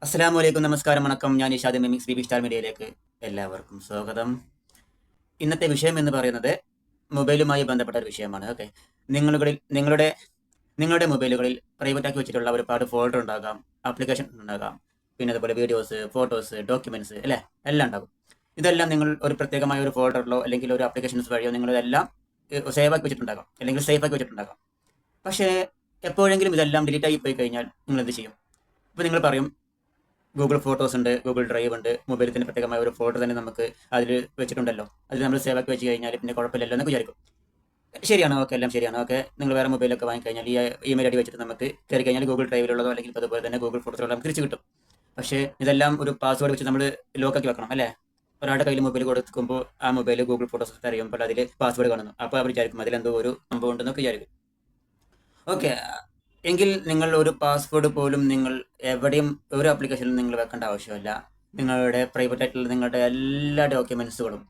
അസ്സലാമലൈക്കും, നമസ്കാരം, വണക്കം. ഞാൻ ഇഷാദ് മിമിക്സ് ബി സ്റ്റാർ മീഡിയയിലേക്ക് എല്ലാവർക്കും സ്വാഗതം. ഇന്നത്തെ വിഷയം എന്ന് പറയുന്നത് മൊബൈലുമായി ബന്ധപ്പെട്ട ഒരു വിഷയമാണ്. ഓക്കെ, നിങ്ങളുടെ നിങ്ങളുടെ മൊബൈലുകളിൽ പ്രൈവറ്റ് ആക്കി വെച്ചിട്ടുള്ള ഒരുപാട് ഫോൾഡർ ഉണ്ടാകാം, ആപ്ലിക്കേഷൻ ഉണ്ടാകാം, പിന്നെ അതുപോലെ വീഡിയോസ്, ഫോട്ടോസ്, ഡോക്യുമെന്റ്സ് അല്ലേ, എല്ലാം ഉണ്ടാകും. ഇതെല്ലാം നിങ്ങൾ ഒരു പ്രത്യേകമായ ഒരു ഫോൾഡറിലോ അല്ലെങ്കിൽ ഒരു ആപ്ലിക്കേഷൻസ് വഴിയോ നിങ്ങൾ ഇതെല്ലാം സേവ് ആക്കി വെച്ചിട്ടുണ്ടാകാം, അല്ലെങ്കിൽ സേഫ് ആക്കി വെച്ചിട്ടുണ്ടാകാം. പക്ഷേ എപ്പോഴെങ്കിലും ഇതെല്ലാം ഡിലീറ്റ് ആയി പോയി കഴിഞ്ഞാൽ നിങ്ങൾ എന്ത് ചെയ്യും? ഇപ്പോൾ നിങ്ങൾ പറയും, ഗൂഗിൾ ഫോട്ടോസ് ഉണ്ട്, ഗൂഗിൾ ഡ്രൈവ് ഉണ്ട്, മൊബൈലിൽ തന്നെ പ്രത്യേകമായ ഒരു ഫോൾഡർ തന്നെ നമുക്ക് അതിൽ വെച്ചിട്ടുണ്ടല്ലോ, അതിൽ നമ്മൾ സേവ് ആക്കി വെച്ച് കഴിഞ്ഞാൽ പിന്നെ കുഴപ്പമില്ലല്ലോ എന്നൊക്കെ വിചാരിക്കും. ശരിയാണ്, ഓക്കെ, എല്ലാം ശരിയാണ്. ഓക്കെ, നിങ്ങൾ വേറെ മൊബൈലൊക്കെ വാങ്ങിക്കഴിഞ്ഞാൽ ഈ ഇമെയിൽ ഐ ഡി വെച്ചിട്ട് നമുക്ക് കയറി കഴിഞ്ഞാൽ ഗൂഗിൾ ഡ്രൈവിലുള്ളതോ അല്ലെങ്കിൽ ഇപ്പോൾ അതുപോലെ തന്നെ ഗൂഗിൾ ഫോട്ടോസിലോ നമുക്ക് തിരിച്ച് കിട്ടും. പക്ഷേ ഇതെല്ലാം ഒരു പാസ്വേഡ് വെച്ച് നമ്മൾ ലോക്കാക്കി വെക്കണം അല്ലേ? ഒരാളുടെ കയ്യിൽ മൊബൈൽ കൊടുക്കുമ്പോൾ ആ മൊബൈൽ ഗൂഗിൾ ഫോട്ടോസ് അറിയുമ്പോൾ അതിൽ പാസ്വേഡ് കാണുന്നു, അപ്പോൾ അവർ വിചാരിക്കും അതിലെന്തോ ഒരു സംഭവം ഉണ്ടെന്നൊക്കെ വിചാരിക്കും. ഓക്കെ, എങ്കിൽ നിങ്ങൾ ഒരു പാസ്വേഡ് പോലും നിങ്ങൾ എവിടെയും ഒരു ആപ്ലിക്കേഷനിലും നിങ്ങൾ വെക്കേണ്ട ആവശ്യമില്ല. നിങ്ങളുടെ പ്രൈവറ്റ് ആയിട്ടുള്ള നിങ്ങളുടെ എല്ലാ ഡോക്യുമെന്റ്സുകളും,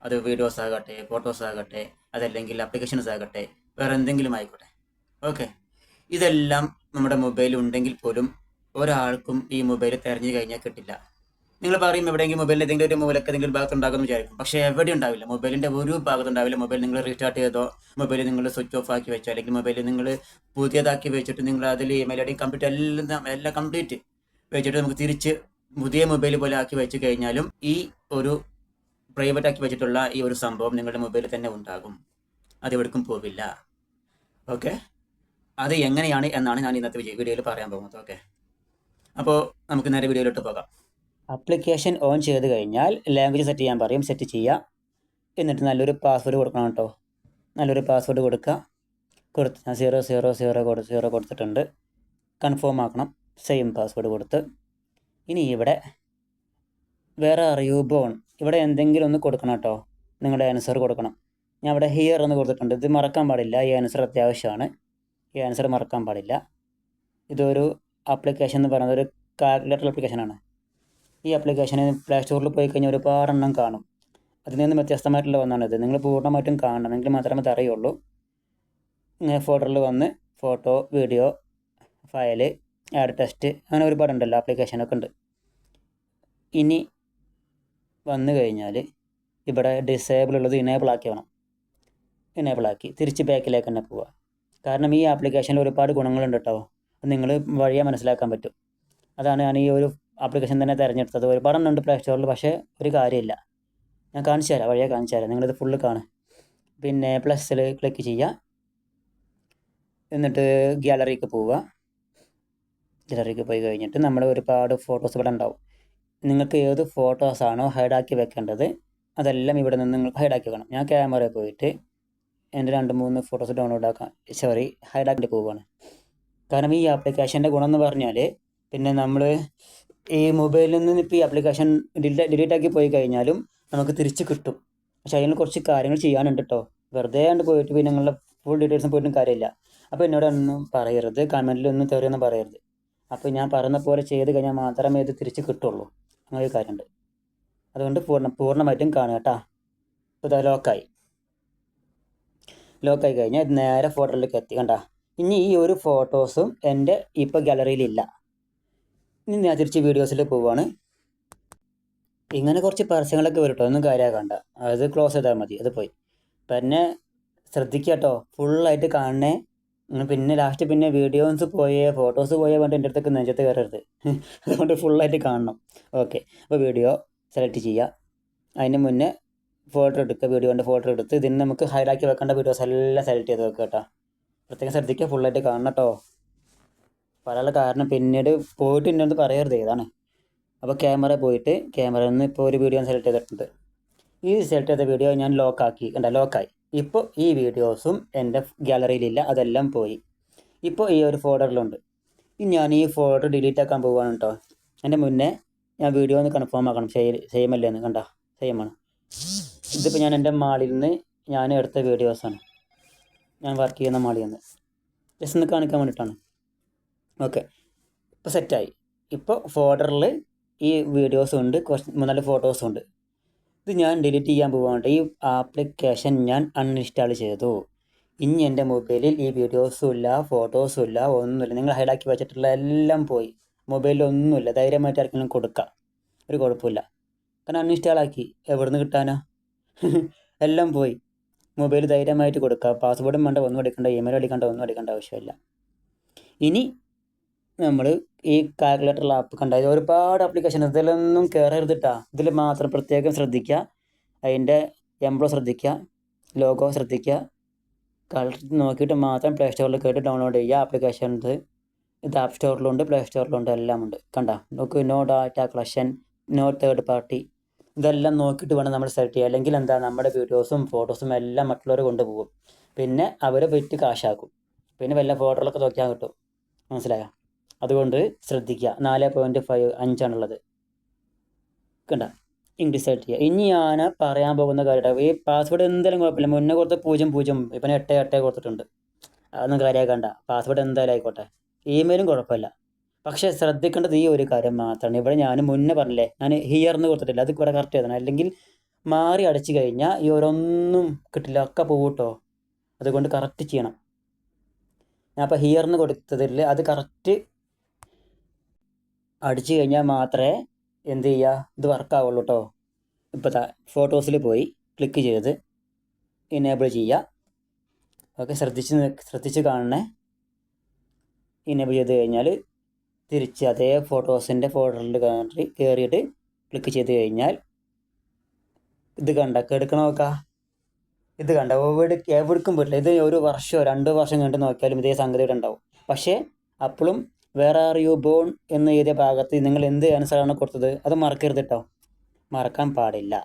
അത് വീഡിയോസ് ആകട്ടെ, ഫോട്ടോസ് ആകട്ടെ, അതല്ലെങ്കിൽ ആപ്ലിക്കേഷൻസ് ആകട്ടെ, വേറെ എന്തെങ്കിലും ആയിക്കോട്ടെ. ഓക്കെ, ഇതെല്ലാം നമ്മുടെ മൊബൈൽ ഉണ്ടെങ്കിൽ പോലും ഒരാൾക്കും ഈ മൊബൈൽ തെരഞ്ഞു കഴിഞ്ഞാൽ കിട്ടില്ല. നിങ്ങൾ പറയും എവിടെയെങ്കിലും മൊബൈലിൽ ഏതെങ്കിലും ഒരു മൂലക്ക് ഏതെങ്കിലും ഭാഗത്ത് ഉണ്ടാകുമെന്ന് വിചാരിക്കും. പക്ഷേ എവിടെ ഉണ്ടാവില്ല, മൊബൈലിന്റെ ഒരു ഭാഗത്ത് ഉണ്ടാവില്ല. മൊബൈൽ നിങ്ങൾ റീസ്റ്റാർട്ട് ചെയ്തോ, മൊബൈൽ നിങ്ങൾ സ്വിച്ച് ഓഫ് ആക്കി വെച്ചോ, അല്ലെങ്കിൽ മൊബൈൽ നിങ്ങൾ പുതിയതാക്കി വെച്ചിട്ട് നിങ്ങൾ അതിൽ ഇമെയിൽ ഐ ഡി കമ്പ്യൂട്ടർ എല്ലാം കംപ്ലീറ്റ് വെച്ചിട്ട് നമുക്ക് തിരിച്ച് പുതിയ മൊബൈൽ പോലെ ആക്കി വെച്ച് കഴിഞ്ഞാലും ഈ ഒരു പ്രൈവറ്റ് ആക്കി വെച്ചിട്ടുള്ള ഈ ഒരു സംഭവം നിങ്ങളുടെ മൊബൈലിൽ തന്നെ ഉണ്ടാകും, അത് എവിടേക്കും പോവില്ല. ഓക്കെ, അത് എങ്ങനെയാണ് എന്നാണ് ഞാൻ ഇന്നത്തെ വീഡിയോയിൽ പറയാൻ പോകുന്നത്. ഓക്കെ, അപ്പോൾ നമുക്ക് നേരെ വീഡിയോയിലോട്ട് പോകാം. ആപ്ലിക്കേഷൻ ഓൺ ചെയ്ത് കഴിഞ്ഞാൽ ലാംഗ്വേജ് സെറ്റ് ചെയ്യാൻ പറയും, സെറ്റ് ചെയ്യുക. എന്നിട്ട് നല്ലൊരു പാസ്വേഡ് കൊടുക്കണം കേട്ടോ. നല്ലൊരു പാസ്വേഡ് കൊടുക്കുക. ഞാൻ 000 കൊടുത്തിട്ടുണ്ട്. കൺഫേം ആക്കണം. സെയിം പാസ്വേഡ് കൊടുത്ത് ഇനി ഇവിടെ വേറെ അറിയൂ ബോൺ, ഇവിടെ എന്തെങ്കിലും ഒന്ന് കൊടുക്കണം കേട്ടോ. നിങ്ങളുടെ ആൻസർ കൊടുക്കണം. ഞാൻ ഇവിടെ ഹിയർ എന്ന് കൊടുത്തിട്ടുണ്ട്. ഇത് മറക്കാൻ പാടില്ല. ഈ ആൻസർ അത്യാവശ്യമാണ്. ഈ ആൻസർ മറക്കാൻ പാടില്ല. ഇതൊരു ആപ്ലിക്കേഷൻ എന്ന് പറയുന്നത് ഒരു കാൽക്കുലേറ്റർ ആപ്ലിക്കേഷനാണ്. ഈ ആപ്ലിക്കേഷന് പ്ലേ സ്റ്റോറിൽ പോയി കഴിഞ്ഞാൽ ഒരുപാടെണ്ണം കാണും. അതിൽ നിന്ന് വ്യത്യസ്തമായിട്ടുള്ള ഒന്നാണിത്. നിങ്ങൾ പൂർണ്ണമായിട്ടും കാണണം, എങ്കിൽ മാത്രമേ ഇത് അറിയുള്ളൂ. ഇങ്ങനെ ഫോൾഡറിൽ വന്ന് photo, video, file, add text, അങ്ങനെ ഒരുപാടുണ്ടല്ലോ, ആപ്ലിക്കേഷനൊക്കെ ഉണ്ട്. ഇനി വന്നു കഴിഞ്ഞാൽ ഇവിടെ ഡിസേബിൾ ഉള്ളത് ഇനേബിൾ ആക്കി വേണം. ഇനേബിൾ ആക്കി തിരിച്ച് ബാക്കിലേക്ക് തന്നെ പോവുക. കാരണം ഈ ആപ്ലിക്കേഷനിൽ ഒരുപാട് ഗുണങ്ങളുണ്ട് കേട്ടോ. അത് നിങ്ങൾ വഴിയെ മനസ്സിലാക്കാൻ പറ്റും. അതാണ് ഞാൻ ഈ ഒരു ആപ്ലിക്കേഷൻ തന്നെ തിരഞ്ഞെടുത്തത്. ഒരുപാടെണ്ണം ഉണ്ട് പ്ലേ സ്റ്റോറിൽ, പക്ഷേ ഒരു കാര്യമില്ല. ഞാൻ കാണിച്ചു തരാം, വഴിയെ കാണിച്ചു തരാം. നിങ്ങളിത് ഫുള്ള് കാണും. പിന്നെ പ്ലസ്സിൽ ക്ലിക്ക് ചെയ്യുക. എന്നിട്ട് ഗ്യാലറിക്ക് പോവുക. ഗ്യാലറിക്ക് പോയി കഴിഞ്ഞിട്ട് നമ്മൾ ഒരുപാട് ഫോട്ടോസ് ഇവിടെ ഉണ്ടാവും. നിങ്ങൾക്ക് ഏത് ഫോട്ടോസാണോ ഹൈഡാക്കി വെക്കേണ്ടത് അതെല്ലാം ഇവിടെ നിന്ന് നിങ്ങൾക്ക് ഹൈഡാക്കി വെക്കണം. ഞാൻ ക്യാമറയിൽ പോയിട്ട് എൻ്റെ 2-3 ഫോട്ടോസ് ഹൈഡാക്കി പോവുകയാണ്. കാരണം ഈ ആപ്ലിക്കേഷൻ്റെ ഗുണം എന്ന് പറഞ്ഞാൽ, പിന്നെ നമ്മൾ ഈ മൊബൈലിൽ നിന്ന് ഇപ്പോൾ ഈ ആപ്ലിക്കേഷൻ ഡിലീറ്റ് ആക്കി പോയി കഴിഞ്ഞാലും നമുക്ക് തിരിച്ച് കിട്ടും. പക്ഷേ അതിന് കുറച്ച് കാര്യങ്ങൾ ചെയ്യാനുണ്ട് കേട്ടോ. വെറുതെ കണ്ട് പോയിട്ട് പിന്നെ നിങ്ങളുടെ ഫുൾ ഡീറ്റെയിൽസും പോയിട്ടും കാര്യമില്ല. അപ്പോൾ എന്നോടൊന്നും പറയരുത്, കമൻറ്റിലൊന്നും തെറിയൊന്നും പറയരുത്. അപ്പോൾ ഞാൻ പറയുന്ന പോലെ ചെയ്ത് കഴിഞ്ഞാൽ മാത്രമേ ഇത് തിരിച്ച് കിട്ടുള്ളൂ. അങ്ങനെ ഒരു കാര്യമുണ്ട്. അതുകൊണ്ട് പൂർണ്ണമായിട്ടും കാണുക കേട്ടോ. ഇപ്പോൾ ഇതാ ലോക്കായി കഴിഞ്ഞാൽ ഇത് നേരെ ഫോട്ടോയിലേക്ക് എത്തി കണ്ട. ഇനി ഈ ഒരു ഫോട്ടോസും എൻ്റെ ഇപ്പോൾ ഗാലറിയിലില്ല. ഇനി ഞാൻ തിരിച്ച് വീഡിയോസിൽ പോവുകയാണ്. ഇങ്ങനെ കുറച്ച് പരസ്യങ്ങളൊക്കെ വരും കേട്ടോ, ഒന്നും കാര്യമാക്കണ്ട. അത് ക്ലോസ് ചെയ്താൽ മതി, അത് പോയി. പിന്നെ ശ്രദ്ധിക്കുക കേട്ടോ, ഫുള്ളായിട്ട് കാണണേ. പിന്നെ ലാസ്റ്റ് പിന്നെ വീഡിയോസ് പോയേ ഫോട്ടോസ് പോയേ വേണ്ട എൻ്റെ അടുത്തേക്ക് നെഞ്ചത്ത് കയറരുത്. അതുകൊണ്ട് ഫുള്ളായിട്ട് കാണണം. ഓക്കെ, അപ്പോൾ വീഡിയോ സെലക്ട് ചെയ്യുക. അതിന് മുന്നേ ഫോട്ടോ എടുക്കുക. വീഡിയോൻ്റെ ഫോട്ടോ എടുത്ത് ഇതിന് നമുക്ക് ഹൈഡാക്കി വെക്കേണ്ട വീഡിയോസ് എല്ലാം സെലക്ട് ചെയ്ത് വെക്കുക കേട്ടോ. പ്രത്യേകം ശ്രദ്ധിക്കുക, ഫുള്ളായിട്ട് കാണണം കേട്ടോ. പറയാനുള്ള കാരണം പിന്നീട് പോയിട്ട് എന്നോട് പറയരുത് ഏതാണ്. അപ്പോൾ ക്യാമറ പോയിട്ട് ക്യാമറയിൽ നിന്ന് ഇപ്പോൾ ഒരു വീഡിയോ സെലക്ട് ചെയ്തിട്ടുണ്ട്. ഈ സെലക്ട് ചെയ്ത വീഡിയോ ഞാൻ ലോക്കായി. ഇപ്പോൾ ഈ വീഡിയോസും എൻ്റെ ഗാലറിയിലില്ല, അതെല്ലാം പോയി. ഇപ്പോൾ ഈ ഒരു ഫോൾഡറിലുണ്ട്. ഞാൻ ഈ ഫോൾഡർ ഡിലീറ്റ് ആക്കാൻ പോവുകയാണ് കേട്ടോ. എൻ്റെ മുന്നേ ഞാൻ വീഡിയോ ഒന്ന് കൺഫേം ആക്കണം, സെയിം അല്ലേ എന്ന്. കണ്ട, സെയിമാണ്. ഇതിപ്പോൾ ഞാൻ എൻ്റെ മാളിൽ നിന്ന് ഞാൻ എടുത്ത വീഡിയോസാണ്, ഞാൻ വർക്ക് ചെയ്യുന്ന മാളിൽ നിന്ന്. ജസ്റ്റ് ഒന്ന് കാണിക്കാൻ വേണ്ടിയിട്ടാണ്. ഓക്കെ, ഇപ്പോൾ സെറ്റായി. ഇപ്പോൾ ഫോൾഡറിൽ ഈ വീഡിയോസും ഉണ്ട്, കുറച്ച് 3-4 ഫോട്ടോസും ഉണ്ട്. ഇത് ഞാൻ ഡിലീറ്റ് ചെയ്യാൻ പോകാണ്ട്. ഈ ആപ്ലിക്കേഷൻ ഞാൻ അൺഇൻസ്റ്റാൾ ചെയ്തു. ഇനി എൻ്റെ മൊബൈലിൽ ഈ വീഡിയോസും ഇല്ല, ഫോട്ടോസും ഇല്ല, ഒന്നുമില്ല. നിങ്ങൾ ഹൈഡാക്കി വെച്ചിട്ടുള്ള എല്ലാം പോയി. മൊബൈലിലൊന്നുമില്ല, ധൈര്യമായിട്ട് ആർക്കെങ്കിലും കൊടുക്കാം, ഒരു കുഴപ്പമില്ല. കാരണം അൺഇൻസ്റ്റാൾ ആക്കി, എവിടെ നിന്ന് കിട്ടാനാ? എല്ലാം പോയി. മൊബൈൽ ധൈര്യമായിട്ട് കൊടുക്കുക, പാസ്വേഡും വേണ്ട, ഒന്നും അടിക്കണ്ട, ഇമെയിൽ അടിക്കണ്ട, ഒന്നും അടിക്കേണ്ട ആവശ്യമില്ല. ഇനി നമ്മൾ ഈ കാൽക്കുലേറ്ററിൽ ആപ്പ് കണ്ട ഒരുപാട് ആപ്ലിക്കേഷൻ, ഇതിലൊന്നും കയറരുതിട്ടാ. ഇതിൽ മാത്രം പ്രത്യേകം ശ്രദ്ധിക്കുക, അതിൻ്റെ എംബ്ലോ ശ്രദ്ധിക്കുക, ലോഗോ ശ്രദ്ധിക്കുക, കളർ നോക്കിയിട്ട് മാത്രം പ്ലേ സ്റ്റോറിൽ കയറി ഡൗൺലോഡ് ചെയ്യുക ആപ്ലിക്കേഷൻ. ഇത് ആപ്പ് സ്റ്റോറിലുണ്ട്, പ്ലേ സ്റ്റോറിലുണ്ട്, എല്ലാം ഉണ്ട്. കണ്ട നോക്ക്, no data collection, no third party, ഇതെല്ലാം നോക്കിയിട്ട് വേണം നമ്മൾ സെലക്ട് ചെയ്യുക. അല്ലെങ്കിൽ എന്താ, നമ്മുടെ വീഡിയോസും ഫോട്ടോസും എല്ലാം മറ്റുള്ളവർ കൊണ്ടുപോകും, പിന്നെ അവർ വിറ്റ് കാശാക്കും, പിന്നെ വല്ല ഫോട്ടോകളൊക്കെ നോക്കിയാൽ കിട്ടും. മനസ്സിലായോ? അതുകൊണ്ട് ശ്രദ്ധിക്കുക. 4.5 കണ്ട, ഇംഗ്ലീഷ് സെലക്ട് ചെയ്യുക. ഇനി ഞാൻ പറയാൻ പോകുന്ന കാര്യം, ഈ പാസ്വേഡ് എന്തായാലും കുഴപ്പമില്ല. മുന്നേ കൊടുത്ത് 00, ഇപ്പം 88 കൊടുത്തിട്ടുണ്ട്, അതൊന്നും കാര്യമാക്കണ്ട. പാസ്വേഡ് എന്തായാലും ആയിക്കോട്ടെ. ഇമെയിലും കുഴപ്പമില്ല. പക്ഷേ ശ്രദ്ധിക്കേണ്ടത് ഈ ഒരു കാര്യം മാത്രമാണ്. ഇവിടെ ഞാൻ മുന്നേ പറഞ്ഞില്ലേ, ഞാൻ ഹിയർന്ന് കൊടുത്തിട്ടില്ല, അത് ഇവിടെ കറക്റ്റ് ചെയ്തണം. അല്ലെങ്കിൽ മാറി അടിച്ചു കഴിഞ്ഞാൽ ഈ ഓരോന്നും കിട്ടില്ല, ഒക്കെ പോകും കേട്ടോ. അതുകൊണ്ട് കറക്റ്റ് ചെയ്യണം. ഞാൻ അപ്പോൾ ഹിയർന്ന് കൊടുത്തതിൽ അത് കറക്റ്റ് അടിച്ചു കഴിഞ്ഞാൽ മാത്രമേ എന്ത് ചെയ്യുക, ഇത് വർക്കാവുള്ളൂ കേട്ടോ. ഇപ്പോൾ ഫോട്ടോസിൽ പോയി ക്ലിക്ക് ചെയ്ത് ഇനേബിൾ ചെയ്യുക. ഓക്കെ, ശ്രദ്ധിച്ച് കാണണേ. ഇനേബിൾ ചെയ്ത് കഴിഞ്ഞാൽ തിരിച്ച് അതേ ഫോട്ടോസിൻ്റെ ഫോൾഡറിൽ കയറിയിട്ട് ക്ലിക്ക് ചെയ്ത് കഴിഞ്ഞാൽ ഇത് കണ്ട എടുക്കണം. നോക്കാം, ഇത് കണ്ട എവിടേക്കും പറ്റില്ല. ഇത് 1 വർഷമോ 2 വർഷം കഴിഞ്ഞിട്ട് നോക്കിയാലും ഇതേ സംഗതി ഇവിടെ ഉണ്ടാവും. പക്ഷേ അപ്പോഴും വേറെ ആർ യു ബോൺ എന്ന് എഴുതിയ ഭാഗത്ത് നിങ്ങൾ എന്ത് ആൻസറാണ് കൊടുത്തത് അത് മറക്കരുത് കേട്ടോ, മറക്കാൻ പാടില്ല.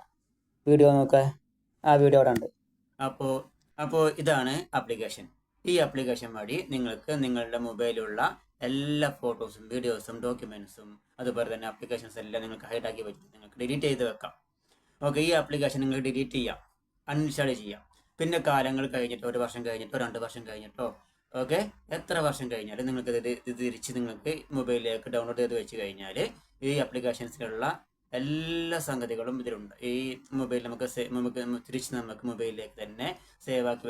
വീഡിയോ നോക്കുക, ആ വീഡിയോ അവിടെ ഉണ്ട്. അപ്പോൾ ഇതാണ് ആപ്ലിക്കേഷൻ. ഈ ആപ്ലിക്കേഷൻ വഴി നിങ്ങൾക്ക് നിങ്ങളുടെ മൊബൈലിലുള്ള എല്ലാ ഫോട്ടോസും വീഡിയോസും ഡോക്യുമെൻറ്റ്സും അതുപോലെ തന്നെ ആപ്ലിക്കേഷൻസ് എല്ലാം നിങ്ങൾക്ക് ഹൈഡാക്കി പറ്റും, നിങ്ങൾക്ക് ഡിലീറ്റ് ചെയ്ത് വെക്കാം. ഓക്കെ, ഈ ആപ്ലിക്കേഷൻ നിങ്ങൾ ഡിലീറ്റ് ചെയ്യാം, അൺഇൻസ്റ്റാൾ ചെയ്യാം. പിന്നെ കാലങ്ങൾ കഴിഞ്ഞിട്ടോ, 1 വർഷം കഴിഞ്ഞിട്ടോ, 2 വർഷം കഴിഞ്ഞിട്ടോ, ഓക്കെ, എത്ര വർഷം കഴിഞ്ഞാലും നിങ്ങൾക്ക് ഇത് തിരിച്ച് നിങ്ങൾക്ക് മൊബൈലിലേക്ക് ഡൗൺലോഡ് ചെയ്ത് വെച്ച് കഴിഞ്ഞാൽ ഈ ആപ്ലിക്കേഷൻസിലുള്ള എല്ലാ സംഗതികളും ഇതിലുണ്ട്. ഈ മൊബൈൽ നമുക്ക് തിരിച്ച് നമുക്ക് മൊബൈലിലേക്ക് തന്നെ സേവ് ആക്കി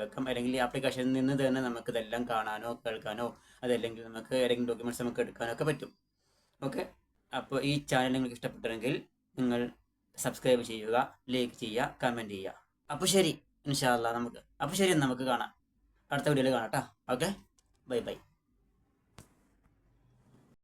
വെക്കാം. അല്ലെങ്കിൽ ഈ ആപ്ലിക്കേഷനിൽ നിന്ന് തന്നെ നമുക്ക് ഇതെല്ലാം കാണാനോ കേൾക്കാനോ, അതല്ലെങ്കിൽ നമുക്ക് ഏതെങ്കിലും ഡോക്യുമെൻറ്റ്സ് നമുക്ക് എടുക്കാനോ ഒക്കെ പറ്റും. ഓക്കെ, അപ്പോൾ ഈ ചാനൽ നിങ്ങൾക്ക് ഇഷ്ടപ്പെട്ടെങ്കിൽ നിങ്ങൾ സബ്സ്ക്രൈബ് ചെയ്യുക, ലൈക്ക് ചെയ്യുക, കമൻറ്റ് ചെയ്യുക. അപ്പോൾ ശരി, ഇൻഷാ അല്ലാ നമുക്ക് കാണാം, അടുത്ത വീഡിയോയിൽ കാണാം കേട്ടോ. Okay, bye bye.